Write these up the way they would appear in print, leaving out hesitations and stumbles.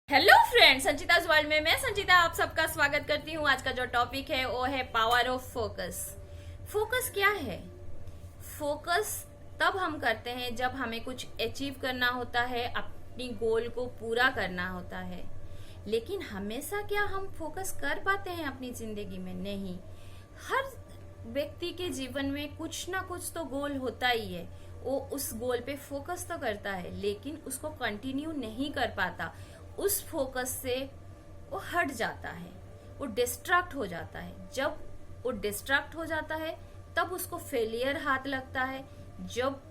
Hello friends, संचिता's world में मैं संचिता आप सबका स्वागत करती हूँ। आज का जो टॉपिक है वो है पावर ऑफ फोकस। फोकस क्या है? फोकस तब हम करते हैं जब हमें कुछ अचीव करना होता है, अपनी गोल को पूरा करना होता है। लेकिन हमेशा क्या हम फोकस कर पाते हैं अपनी जिंदगी में? नहीं। हर व्यक्ति के जीवन में कुछ ना कुछ तो गोल होता ही है। वो उस गोल पे फोकस तो करता है लेकिन उसको कंटिन्यू नहीं कर पाता। उस फोकस से वो हट जाता है, वो डिस्ट्रैक्ट हो जाता है। जब वो डिस्ट्रैक्ट हो जाता है तब उसको फेलियर हाथ लगता है। जब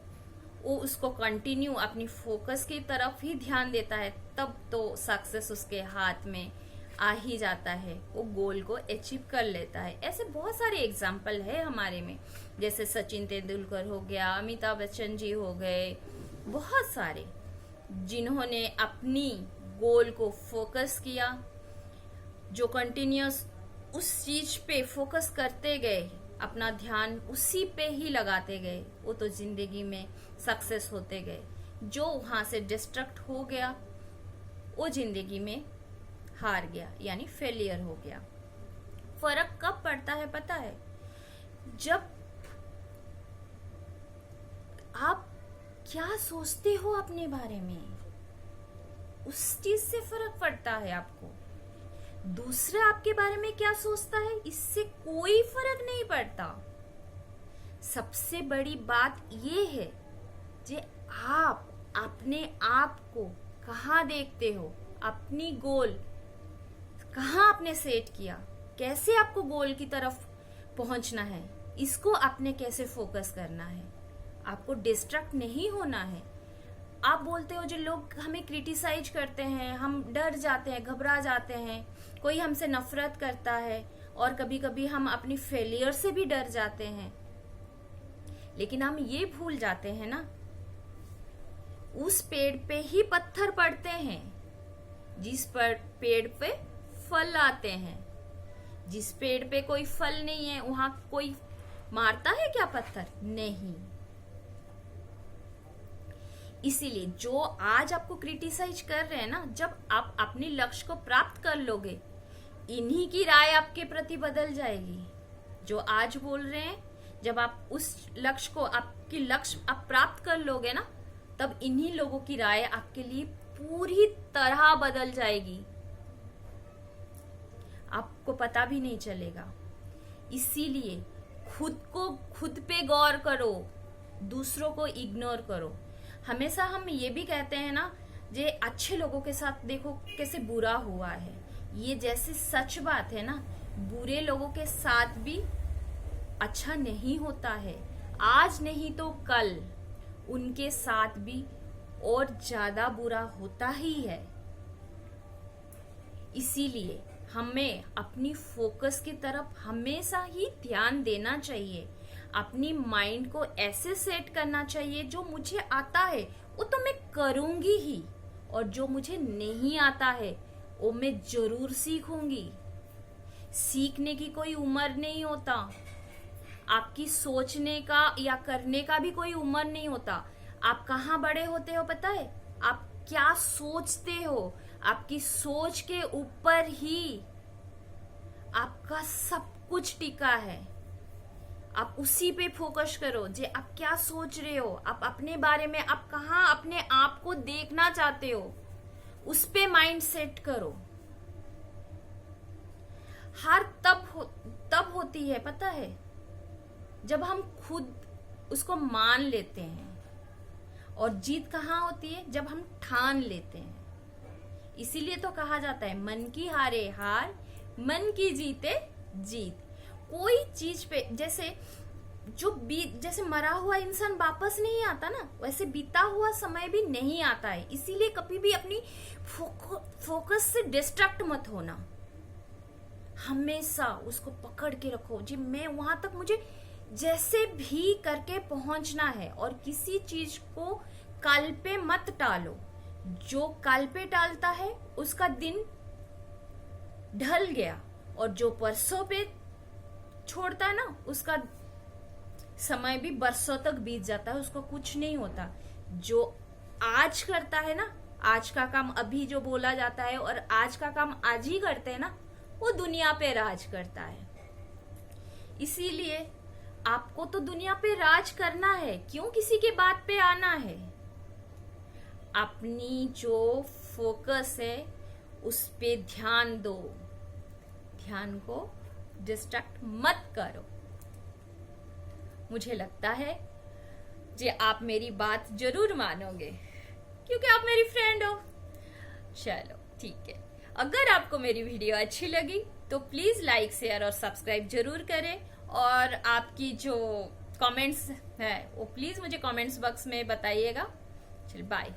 वो उसको कंटिन्यू अपनी फोकस की तरफ ही ध्यान देता है तब तो सक्सेस उसके हाथ में आ ही जाता है, वो गोल को अचीव कर लेता है। ऐसे बहुत सारे एग्जाम्पल है हमारे में, जैसे सचिन तेंदुलकर हो गया, अमिताभ बच्चन जी हो गए, बहुत सारे जिन्होंने अपनी गोल को फोकस किया, जो कंटिन्यूस उस चीज पे फोकस करते गए, अपना ध्यान उसी पे ही लगाते गए, वो तो जिंदगी में सक्सेस होते गए। जो वहां से डिस्ट्रैक्ट हो गया वो जिंदगी में हार गया, यानी फेलियर हो गया। फर्क कब पड़ता है पता है? जब आप क्या सोचते हो अपने बारे में, उस चीज से फर्क पड़ता है आपको। दूसरा आपके बारे में क्या सोचता है, इससे कोई फर्क नहीं पड़ता। सबसे बड़ी बात ये है कि आप अपने आप को कहाँ देखते हो, अपनी गोल कहाँ आपने सेट किया, कैसे आपको गोल की तरफ पहुंचना है, इसको आपने कैसे फोकस करना है। आपको डिस्ट्रैक्ट नहीं होना है। आप बोलते हो जो लोग हमें क्रिटिसाइज करते हैं, हम डर जाते हैं, घबरा जाते हैं, कोई हमसे नफरत करता है और कभी कभी हम अपनी फेलियर से भी डर जाते हैं। लेकिन हम ये भूल जाते हैं ना, उस पेड़ पे ही पत्थर पड़ते हैं जिस पर पेड़ पे फल आते हैं। जिस पेड़ पे कोई फल नहीं है वहां कोई मारता है क्या पत्थर? नहीं। इसीलिए जो आज आपको क्रिटिसाइज कर रहे हैं ना, जब आप अपने लक्ष्य को प्राप्त कर लोगे, इन्हीं की राय आपके प्रति बदल जाएगी। जो आज बोल रहे हैं, जब आप उस लक्ष्य को, आपकी लक्ष्य आप प्राप्त कर लोगे ना, तब इन्हीं लोगों की राय आपके लिए पूरी तरह बदल जाएगी, आपको पता भी नहीं चलेगा। इसीलिए खुद पे गौर करो, दूसरों को इग्नोर करो। हमेशा हम ये भी कहते हैं ना, जे अच्छे लोगों के साथ देखो कैसे बुरा हुआ है। ये जैसे सच बात है ना, बुरे लोगों के साथ भी अच्छा नहीं होता है। आज नहीं तो कल उनके साथ भी और ज्यादा बुरा होता ही है। इसीलिए हमें अपनी फोकस की तरफ हमेशा ही ध्यान देना चाहिए। अपनी माइंड को ऐसे सेट करना चाहिए, जो मुझे आता है वो तो मैं करूंगी ही, और जो मुझे नहीं आता है वो मैं जरूर सीखूंगी। सीखने की कोई उम्र नहीं होता, आपकी सोचने का या करने का भी कोई उम्र नहीं होता। आप कहाँ बड़े होते हो पता है? आप क्या सोचते हो, आपकी सोच के ऊपर ही आपका सब कुछ टिका है। आप उसी पे फोकस करो, जे आप क्या सोच रहे हो, आप अपने बारे में, आप कहाँ अपने आप को देखना चाहते हो, उस पे माइंड सेट करो। हार तब होती है पता है, जब हम खुद उसको मान लेते हैं। और जीत कहाँ होती है? जब हम ठान लेते हैं। इसीलिए तो कहा जाता है, मन की हारे हार, मन की जीते जीत। कोई चीज पे जैसे मरा हुआ इंसान वापस नहीं आता ना, वैसे बीता हुआ समय भी नहीं आता है। इसीलिए कभी भी अपनी फोकस से डिस्ट्रैक्ट मत होना। हमेशा उसको पकड़ के रखो, जी मैं वहां तक मुझे जैसे भी करके पहुंचना है। और किसी चीज को कल पे मत टालो। जो कल पे टालता है उसका दिन ढल गया, और जो परसों पे छोड़ता है ना, उसका समय भी बरसों तक बीत जाता है, उसको कुछ नहीं होता। जो आज करता है ना, आज का काम अभी जो बोला जाता है और आज का काम आज ही करते हैं ना, वो दुनिया पे राज करता है। इसीलिए आपको तो दुनिया पे राज करना है, क्यों किसी के बात पे आना है। अपनी जो फोकस है उस पे ध्यान दो, ध्यान को डिस्ट्रैक्ट मत करो। मुझे लगता है जे आप मेरी बात जरूर मानोगे, क्योंकि आप मेरी फ्रेंड हो। चलो ठीक है, अगर आपको मेरी वीडियो अच्छी लगी तो प्लीज लाइक, शेयर और सब्सक्राइब जरूर करें। और आपकी जो कमेंट्स है वो प्लीज मुझे कमेंट्स बॉक्स में बताइएगा। चल बाय।